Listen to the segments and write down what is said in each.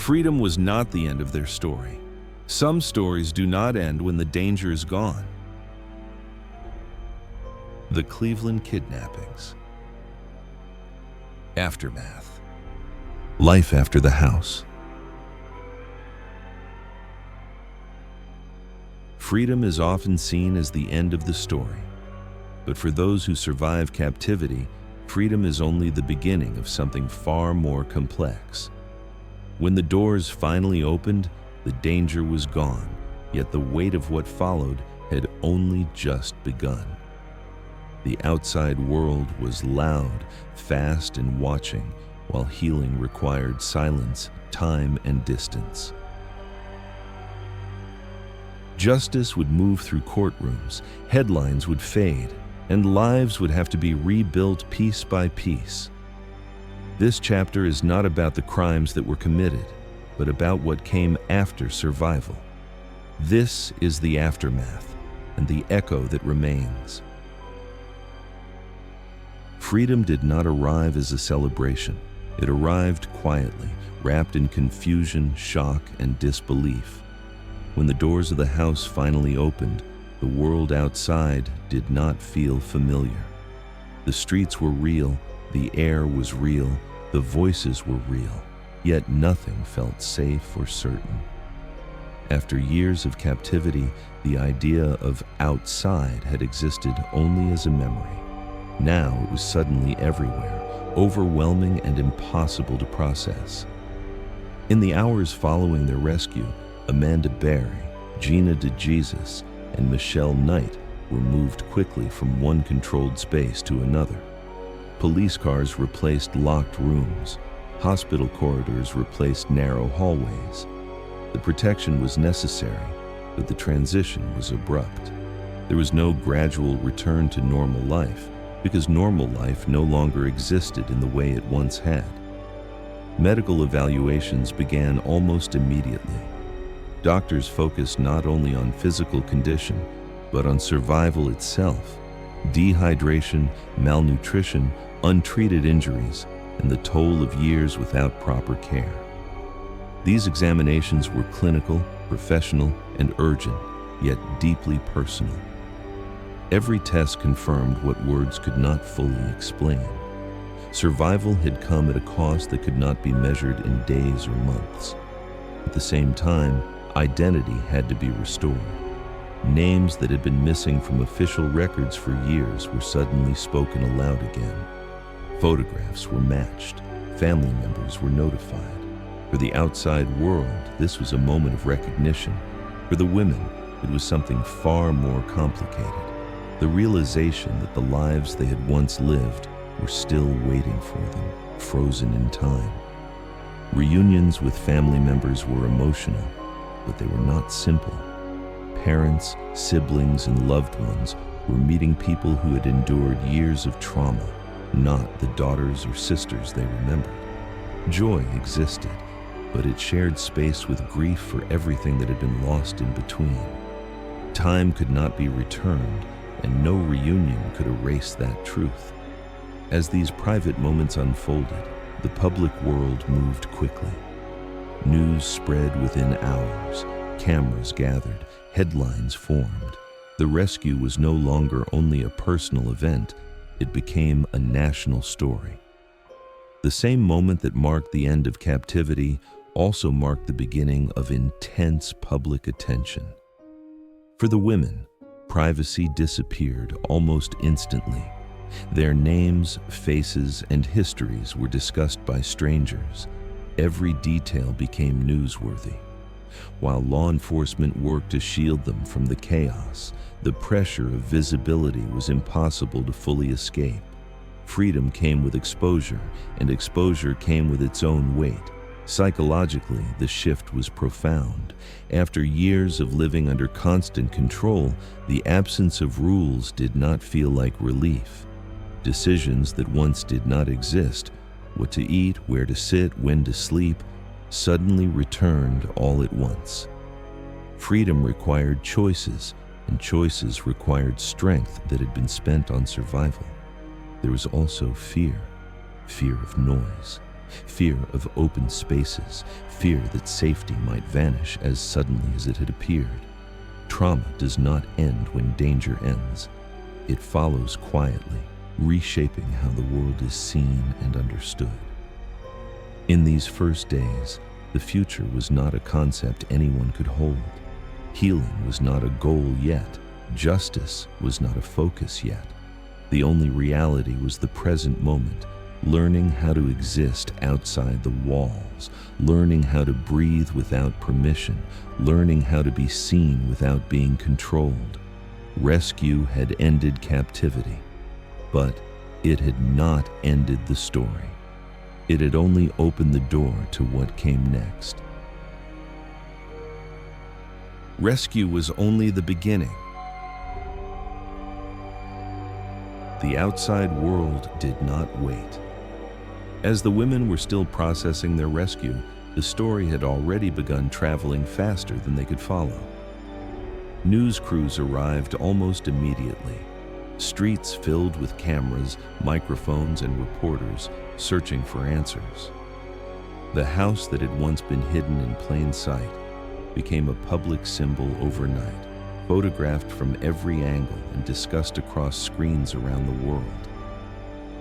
Freedom was not the end of their story. Some stories do not end when the danger is gone. The Cleveland Kidnappings. Aftermath. Life after the house. Freedom is often seen as the end of the story. But for those who survive captivity, freedom is only the beginning of something far more complex. When the doors finally opened, the danger was gone, yet the weight of what followed had only just begun. The outside world was loud, fast, and watching, while healing required silence, time, and distance. Justice would move through courtrooms, headlines would fade, and lives would have to be rebuilt piece by piece. This chapter is not about the crimes that were committed, but about what came after survival. This is the aftermath, and the echo that remains. Freedom did not arrive as a celebration. It arrived quietly, wrapped in confusion, shock, and disbelief. When the doors of the house finally opened, the world outside did not feel familiar. The streets were real, the air was real, the voices were real, yet nothing felt safe or certain. After years of captivity, the idea of outside had existed only as a memory. Now it was suddenly everywhere, overwhelming and impossible to process. In the hours following their rescue, Amanda Berry, Gina DeJesus, and Michelle Knight were moved quickly from one controlled space to another. Police cars replaced locked rooms. Hospital corridors replaced narrow hallways. The protection was necessary, but the transition was abrupt. There was no gradual return to normal life, because normal life no longer existed in the way it once had. Medical evaluations began almost immediately. Doctors focused not only on physical condition, but on survival itself. Dehydration, malnutrition, untreated injuries, and the toll of years without proper care. These examinations were clinical, professional, and urgent, yet deeply personal. Every test confirmed what words could not fully explain. Survival had come at a cost that could not be measured in days or months. At the same time, identity had to be restored. Names that had been missing from official records for years were suddenly spoken aloud again. Photographs were matched. Family members were notified. For the outside world, this was a moment of recognition. For the women, it was something far more complicated. The realization that the lives they had once lived were still waiting for them, frozen in time. Reunions with family members were emotional, but they were not simple. Parents, siblings, and loved ones were meeting people who had endured years of trauma, not the daughters or sisters they remembered. Joy existed, but it shared space with grief for everything that had been lost in between. Time could not be returned, and no reunion could erase that truth. As these private moments unfolded, the public world moved quickly. News spread within hours, cameras gathered, headlines formed. The rescue was no longer only a personal event, it became a national story. The same moment that marked the end of captivity also marked the beginning of intense public attention. For the women, privacy disappeared almost instantly. Their names, faces, and histories were discussed by strangers. Every detail became newsworthy. While law enforcement worked to shield them from the chaos, the pressure of visibility was impossible to fully escape. Freedom came with exposure, and exposure came with its own weight. Psychologically, the shift was profound. After years of living under constant control, the absence of rules did not feel like relief. Decisions that once did not exist, what to eat, where to sit, when to sleep, suddenly returned all at once. Freedom required choices, and choices required strength that had been spent on survival. There was also fear of noise. Fear of open spaces, fear that safety might vanish as suddenly as it had appeared. Trauma does not end when danger ends. It follows quietly, reshaping how the world is seen and understood. In these first days, the future was not a concept anyone could hold. Healing was not a goal yet. Justice was not a focus yet. The only reality was the present moment, learning how to exist outside the walls, learning how to breathe without permission, learning how to be seen without being controlled. Rescue had ended captivity, but it had not ended the story. It had only opened the door to what came next. Rescue was only the beginning. The outside world did not wait. As the women were still processing their rescue, the story had already begun traveling faster than they could follow. News crews arrived almost immediately. Streets filled with cameras, microphones, and reporters searching for answers. The house that had once been hidden in plain sight became a public symbol overnight, photographed from every angle and discussed across screens around the world.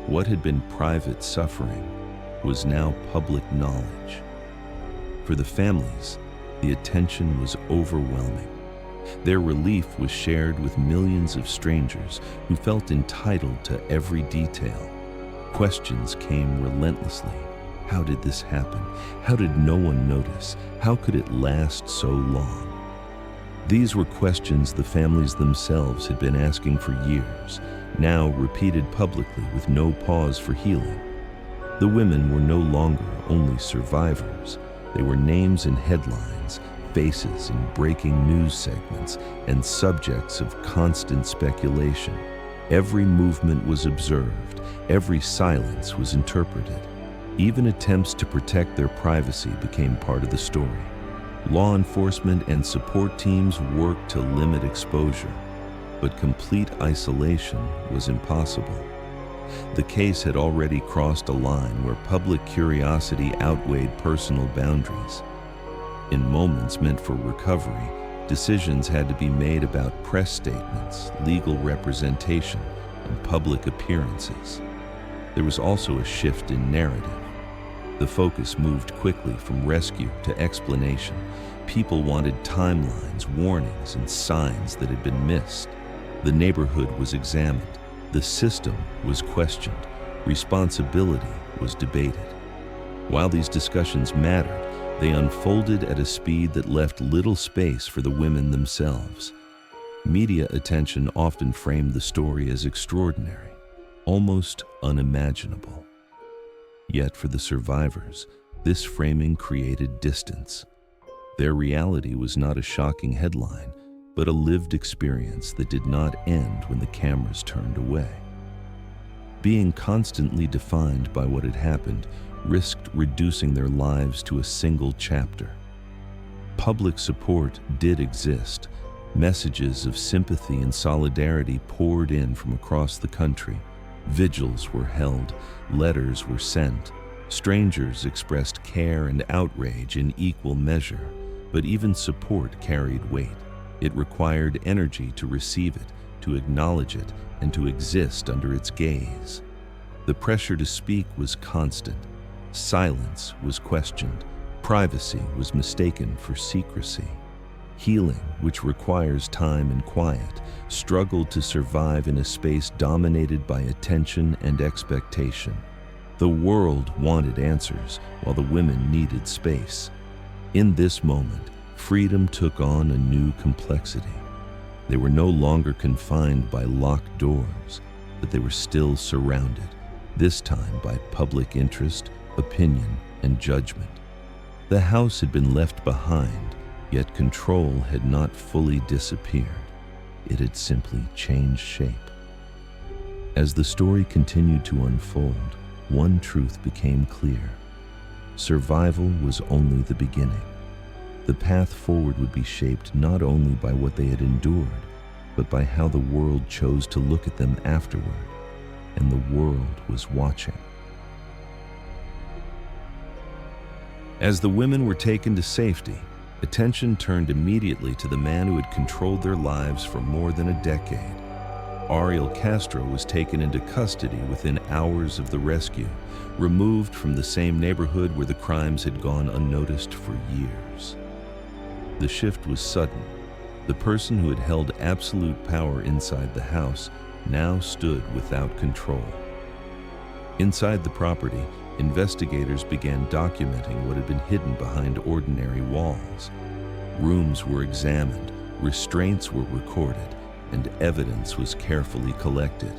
What had been private suffering was now public knowledge. For the families, the attention was overwhelming. Their relief was shared with millions of strangers who felt entitled to every detail. Questions came relentlessly. How did this happen? How did no one notice? How could it last so long? These were questions the families themselves had been asking for years, now repeated publicly with no pause for healing. The women were no longer only survivors. They were names in headlines, faces in breaking news segments, and subjects of constant speculation. Every movement was observed, every silence was interpreted. Even attempts to protect their privacy became part of the story. Law enforcement and support teams worked to limit exposure, but complete isolation was impossible. The case had already crossed a line where public curiosity outweighed personal boundaries. In moments meant for recovery, decisions had to be made about press statements, legal representation, and public appearances. There was also a shift in narrative. The focus moved quickly from rescue to explanation. People wanted timelines, warnings, and signs that had been missed. The neighborhood was examined. The system was questioned. Responsibility was debated. While these discussions mattered, they unfolded at a speed that left little space for the women themselves. Media attention often framed the story as extraordinary, almost unimaginable. Yet for the survivors, this framing created distance. Their reality was not a shocking headline, but a lived experience that did not end when the cameras turned away. Being constantly defined by what had happened risked reducing their lives to a single chapter. Public support did exist. Messages of sympathy and solidarity poured in from across the country. Vigils were held, letters were sent. Strangers expressed care and outrage in equal measure, but even support carried weight. It required energy to receive it, to acknowledge it, and to exist under its gaze. The pressure to speak was constant. Silence was questioned. Privacy was mistaken for secrecy. Healing, which requires time and quiet, struggled to survive in a space dominated by attention and expectation. The world wanted answers, while the women needed space. In this moment, freedom took on a new complexity. They were no longer confined by locked doors, but they were still surrounded, this time by public interest, opinion, and judgment. The house had been left behind, yet control had not fully disappeared. It had simply changed shape. As the story continued to unfold, one truth became clear. Survival was only the beginning. The path forward would be shaped not only by what they had endured, but by how the world chose to look at them afterward. And the world was watching. As the women were taken to safety, attention turned immediately to the man who had controlled their lives for more than a decade. Ariel Castro was taken into custody within hours of the rescue, removed from the same neighborhood where the crimes had gone unnoticed for years. The shift was sudden. The person who had held absolute power inside the house now stood without control. Inside the property, investigators began documenting what had been hidden behind ordinary walls. Rooms were examined, restraints were recorded, and evidence was carefully collected.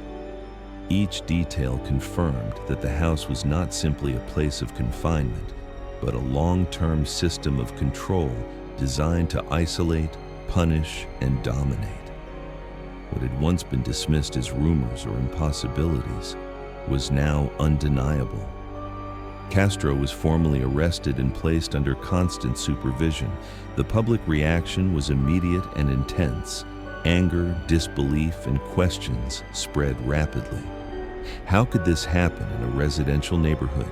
Each detail confirmed that the house was not simply a place of confinement, but a long-term system of control designed to isolate, punish, and dominate. What had once been dismissed as rumors or impossibilities was now undeniable. Castro was formally arrested and placed under constant supervision. The public reaction was immediate and intense. Anger, disbelief, and questions spread rapidly. How could this happen in a residential neighborhood?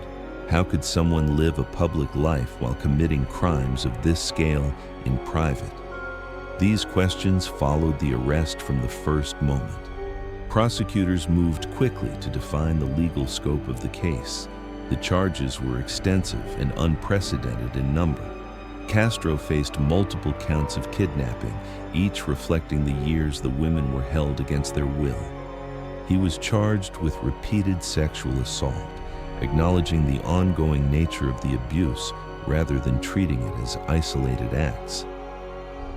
How could someone live a public life while committing crimes of this scale in private? These questions followed the arrest from the first moment. Prosecutors moved quickly to define the legal scope of the case. The charges were extensive and unprecedented in number. Castro faced multiple counts of kidnapping, each reflecting the years the women were held against their will. He was charged with repeated sexual assault, acknowledging the ongoing nature of the abuse rather than treating it as isolated acts.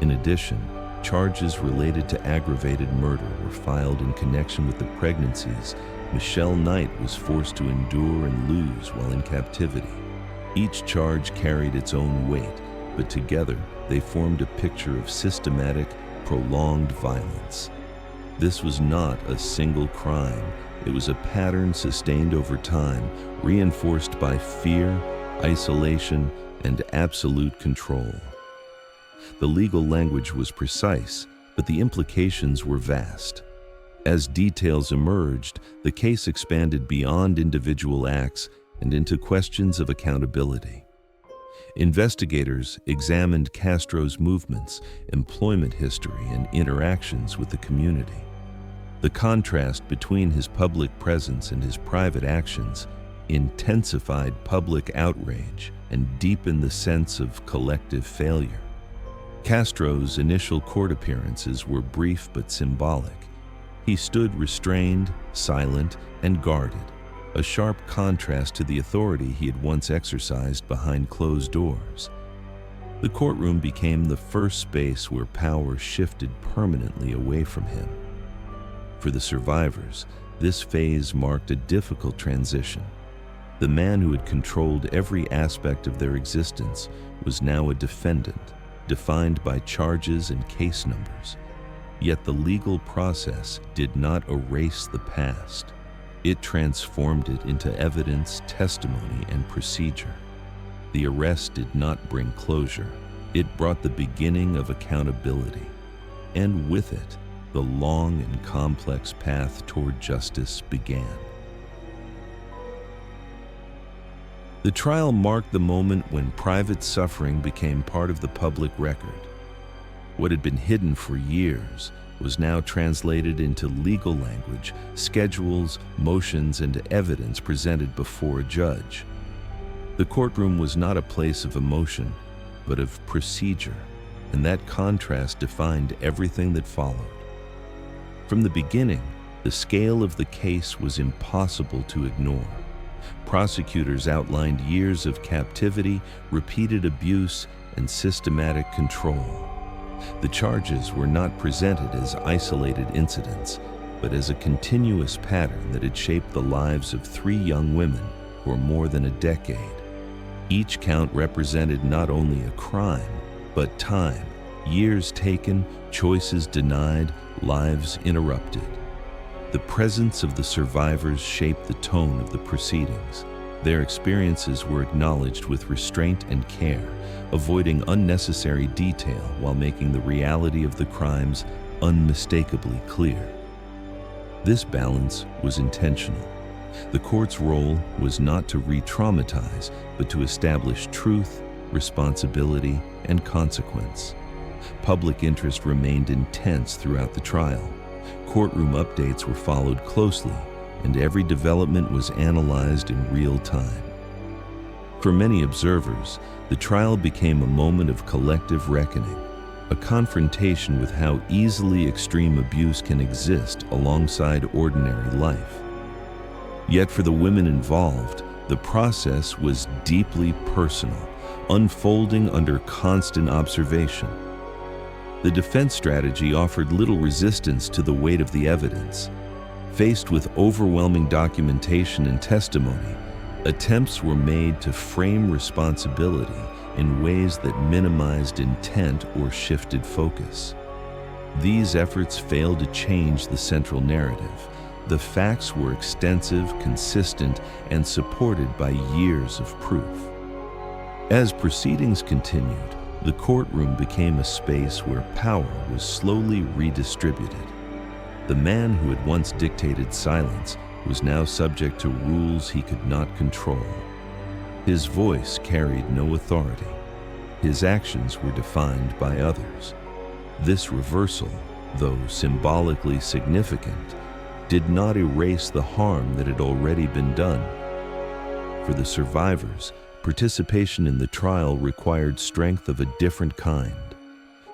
In addition, charges related to aggravated murder were filed in connection with the pregnancies Michelle Knight was forced to endure and lose while in captivity. Each charge carried its own weight, but together they formed a picture of systematic, prolonged violence. This was not a single crime. It was a pattern sustained over time, reinforced by fear, isolation, and absolute control. The legal language was precise, but the implications were vast. As details emerged, the case expanded beyond individual acts and into questions of accountability. Investigators examined Castro's movements, employment history, and interactions with the community. The contrast between his public presence and his private actions intensified public outrage and deepened the sense of collective failure. Castro's initial court appearances were brief but symbolic. He stood restrained, silent, and guarded, a sharp contrast to the authority he had once exercised behind closed doors. The courtroom became the first space where power shifted permanently away from him. For the survivors, this phase marked a difficult transition. The man who had controlled every aspect of their existence was now a defendant, defined by charges and case numbers. Yet the legal process did not erase the past. It transformed it into evidence, testimony, and procedure. The arrest did not bring closure. It brought the beginning of accountability. And with it, the long and complex path toward justice began. The trial marked the moment when private suffering became part of the public record. What had been hidden for years was now translated into legal language, schedules, motions, and evidence presented before a judge. The courtroom was not a place of emotion, but of procedure, and that contrast defined everything that followed. From the beginning, the scale of the case was impossible to ignore. Prosecutors outlined years of captivity, repeated abuse, and systematic control. The charges were not presented as isolated incidents, but as a continuous pattern that had shaped the lives of 3 young women for more than a decade. Each count represented not only a crime, but time, years taken, choices denied, lives interrupted. The presence of the survivors shaped the tone of the proceedings. Their experiences were acknowledged with restraint and care, avoiding unnecessary detail while making the reality of the crimes unmistakably clear. This balance was intentional. The court's role was not to re-traumatize, but to establish truth, responsibility, and consequence. Public interest remained intense throughout the trial. Courtroom updates were followed closely, and every development was analyzed in real time. For many observers, the trial became a moment of collective reckoning, a confrontation with how easily extreme abuse can exist alongside ordinary life. Yet for the women involved, the process was deeply personal, unfolding under constant observation. The defense strategy offered little resistance to the weight of the evidence. Faced with overwhelming documentation and testimony, attempts were made to frame responsibility in ways that minimized intent or shifted focus. These efforts failed to change the central narrative. The facts were extensive, consistent, and supported by years of proof. As proceedings continued, the courtroom became a space where power was slowly redistributed. The man who had once dictated silence was now subject to rules he could not control. His voice carried no authority. His actions were defined by others. This reversal, though symbolically significant, did not erase the harm that had already been done. For the survivors, participation in the trial required strength of a different kind.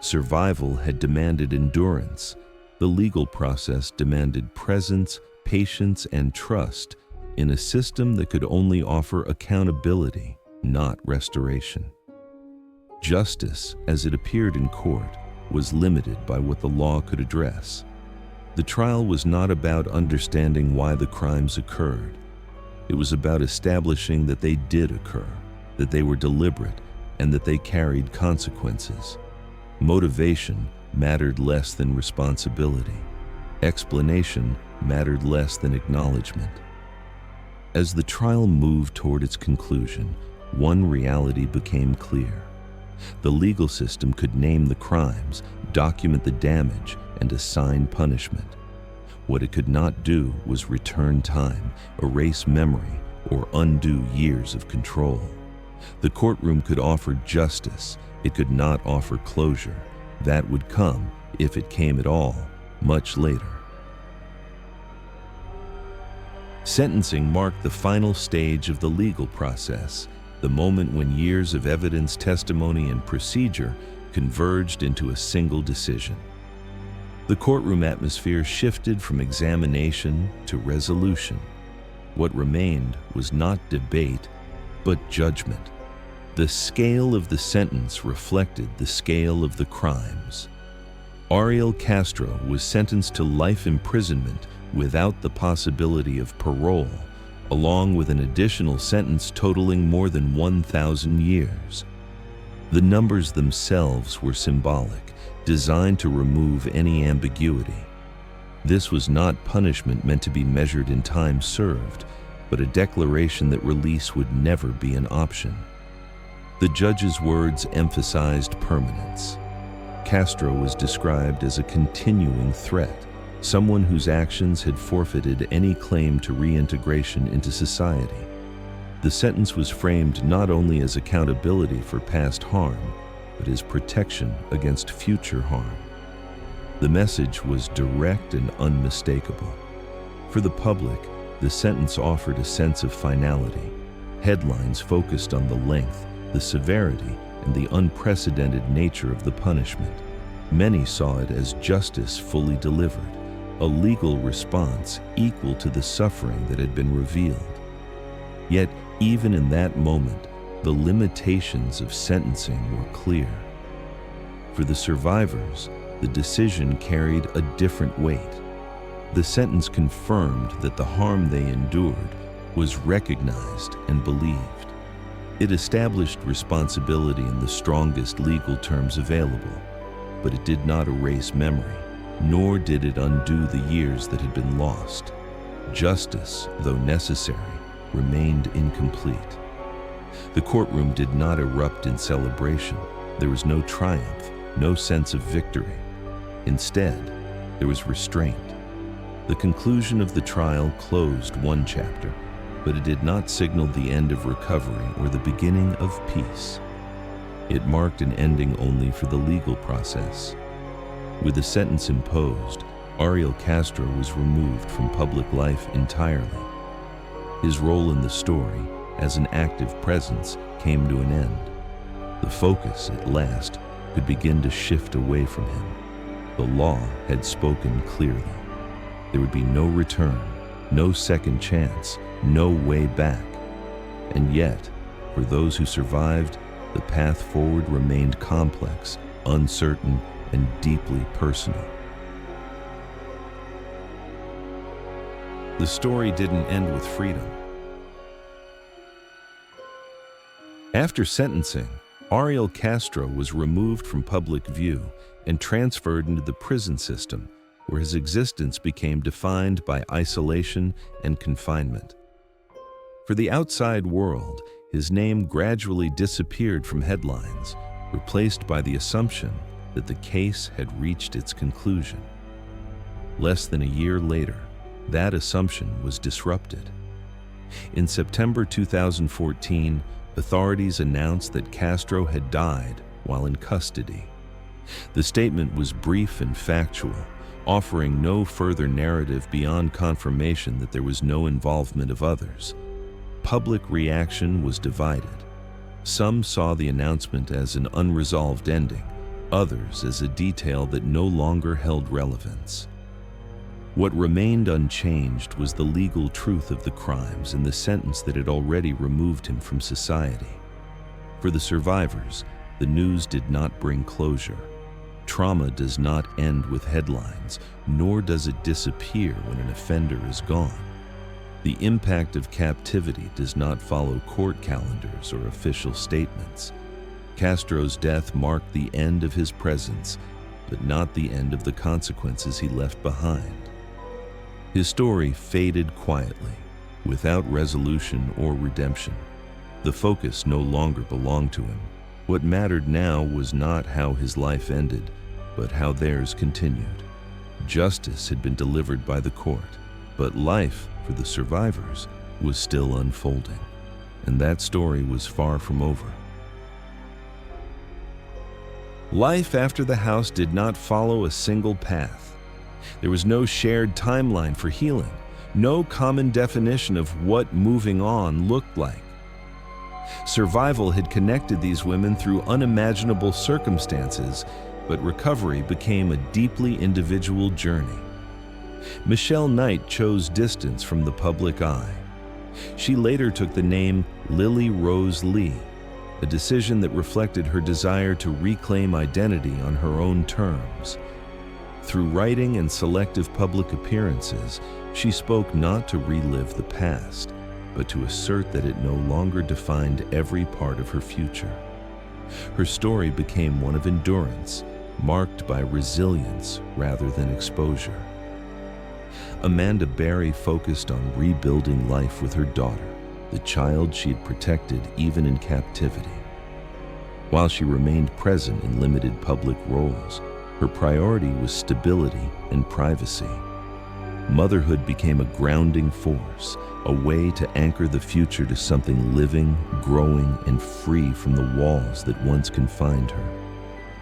Survival had demanded endurance. The legal process demanded presence, patience, and trust in a system that could only offer accountability, not restoration. Justice, as it appeared in court, was limited by what the law could address. The trial was not about understanding why the crimes occurred. It was about establishing that they did occur, that they were deliberate, and that they carried consequences. Motivation mattered less than responsibility. Explanation mattered less than acknowledgement. As the trial moved toward its conclusion, one reality became clear. The legal system could name the crimes, document the damage, and assign punishment. What it could not do was return time, erase memory, or undo years of control. The courtroom could offer justice. It could not offer closure. That would come, if it came at all, much later. Sentencing marked the final stage of the legal process, the moment when years of evidence, testimony, and procedure converged into a single decision. The courtroom atmosphere shifted from examination to resolution. What remained was not debate, but judgment. The scale of the sentence reflected the scale of the crimes. Ariel Castro was sentenced to life imprisonment without the possibility of parole, along with an additional sentence totaling more than 1,000 years. The numbers themselves were symbolic, designed to remove any ambiguity. This was not punishment meant to be measured in time served, but a declaration that release would never be an option. The judge's words emphasized permanence. Castro was described as a continuing threat, someone whose actions had forfeited any claim to reintegration into society. The sentence was framed not only as accountability for past harm, but as protection against future harm. The message was direct and unmistakable. For the public, the sentence offered a sense of finality. Headlines focused on the length, the severity, and the unprecedented nature of the punishment. Many saw it as justice fully delivered, a legal response equal to the suffering that had been revealed. Yet, even in that moment, the limitations of sentencing were clear. For the survivors, the decision carried a different weight. The sentence confirmed that the harm they endured was recognized and believed. It established responsibility in the strongest legal terms available, but it did not erase memory, nor did it undo the years that had been lost. Justice, though necessary, remained incomplete. The courtroom did not erupt in celebration. There was no triumph, no sense of victory. Instead, there was restraint. The conclusion of the trial closed one chapter, but it did not signal the end of recovery or the beginning of peace. It marked an ending only for the legal process. With the sentence imposed, Ariel Castro was removed from public life entirely. His role in the story, as an active presence, came to an end. The focus, at last, could begin to shift away from him. The law had spoken clearly. There would be no return, no second chance, no way back. And yet, for those who survived, the path forward remained complex, uncertain, and deeply personal. The story didn't end with freedom. After sentencing, Ariel Castro was removed from public view and transferred into the prison system, where his existence became defined by isolation and confinement. For the outside world, his name gradually disappeared from headlines, replaced by the assumption that the case had reached its conclusion. Less than a year later, that assumption was disrupted. In September 2014, authorities announced that Castro had died while in custody. The statement was brief and factual, offering no further narrative beyond confirmation that there was no involvement of others. Public reaction was divided. Some saw the announcement as an unresolved ending, others as a detail that no longer held relevance. What remained unchanged was the legal truth of the crimes and the sentence that had already removed him from society. For the survivors, the news did not bring closure. Trauma does not end with headlines, nor does it disappear when an offender is gone. The impact of captivity does not follow court calendars or official statements. Castro's death marked the end of his presence, but not the end of the consequences he left behind. His story faded quietly, without resolution or redemption. The focus no longer belonged to him. What mattered now was not how his life ended, but how theirs continued. Justice had been delivered by the court, but life for the survivors was still unfolding, and that story was far from over. Life after the house did not follow a single path. There was no shared timeline for healing, no common definition of what moving on looked like. Survival had connected these women through unimaginable circumstances, but recovery became a deeply individual journey. Michelle Knight chose distance from the public eye. She later took the name Lily Rose Lee, a decision that reflected her desire to reclaim identity on her own terms. Through writing and selective public appearances, she spoke not to relive the past, but to assert that it no longer defined every part of her future. Her story became one of endurance, marked by resilience rather than exposure. Amanda Berry focused on rebuilding life with her daughter, the child she had protected even in captivity. While she remained present in limited public roles, her priority was stability and privacy. Motherhood became a grounding force, a way to anchor the future to something living, growing, and free from the walls that once confined her.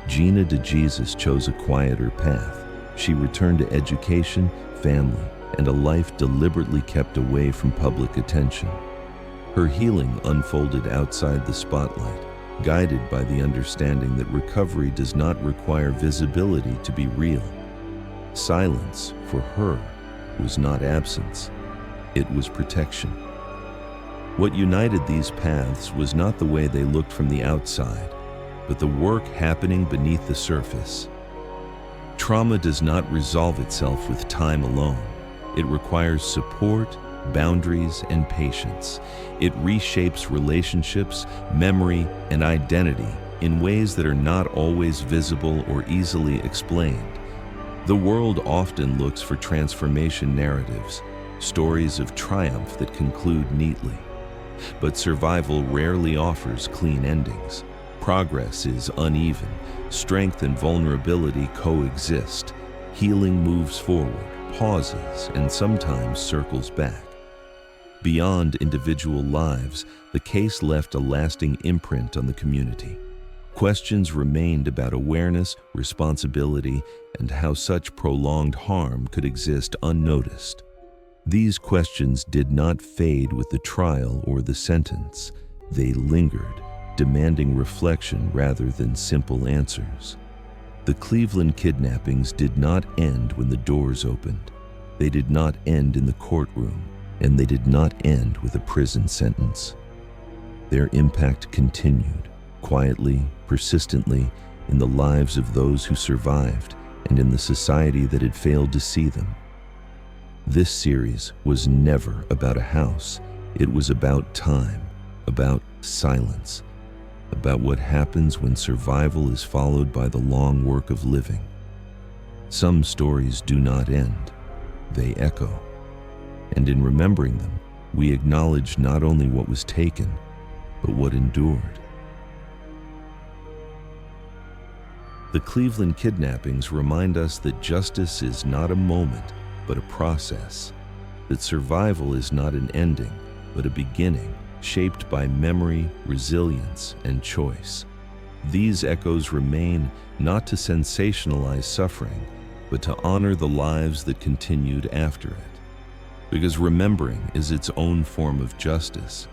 Gina DeJesus chose a quieter path. She returned to education, family, and a life deliberately kept away from public attention. Her healing unfolded outside the spotlight, guided by the understanding that recovery does not require visibility to be real. Silence, for her, was not absence. It was protection. What united these paths was not the way they looked from the outside, but the work happening beneath the surface. Trauma does not resolve itself with time alone. It requires support, boundaries, and patience. It reshapes relationships, memory, and identity in ways that are not always visible or easily explained. The world often looks for transformation narratives, stories of triumph that conclude neatly. But survival rarely offers clean endings. Progress is uneven. Strength and vulnerability coexist. Healing moves forward, pauses and sometimes circles back. Beyond individual lives, the case left a lasting imprint on the community. Questions remained about awareness, responsibility, and how such prolonged harm could exist unnoticed. These questions did not fade with the trial or the sentence. They lingered, demanding reflection rather than simple answers. The Cleveland kidnappings did not end when the doors opened. They did not end in the courtroom, and they did not end with a prison sentence. Their impact continued, quietly, persistently, in the lives of those who survived and in the society that had failed to see them. This series was never about a house. It was about time, about silence, about what happens when survival is followed by the long work of living. Some stories do not end, they echo. And in remembering them, we acknowledge not only what was taken, but what endured. The Cleveland kidnappings remind us that justice is not a moment, but a process, that survival is not an ending, but a beginning, shaped by memory, resilience, and choice. These echoes remain not to sensationalize suffering, but to honor the lives that continued after it. Because remembering is its own form of justice.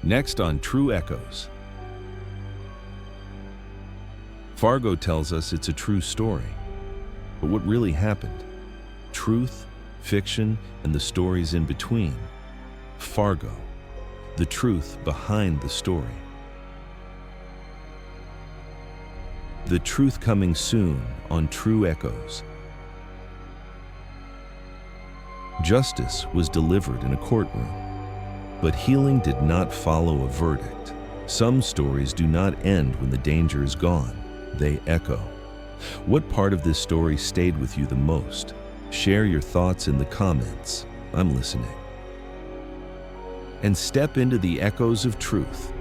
Next on True Echoes. Fargo tells us it's a true story. But what really happened? Truth, fiction, and the stories in between. Fargo, the truth behind the story. The truth coming soon on True Echoes. Justice was delivered in a courtroom, but healing did not follow a verdict. Some stories do not end when the danger is gone. They echo. What part of this story stayed with you the most? Share your thoughts in the comments. I'm listening. And step into the echoes of truth.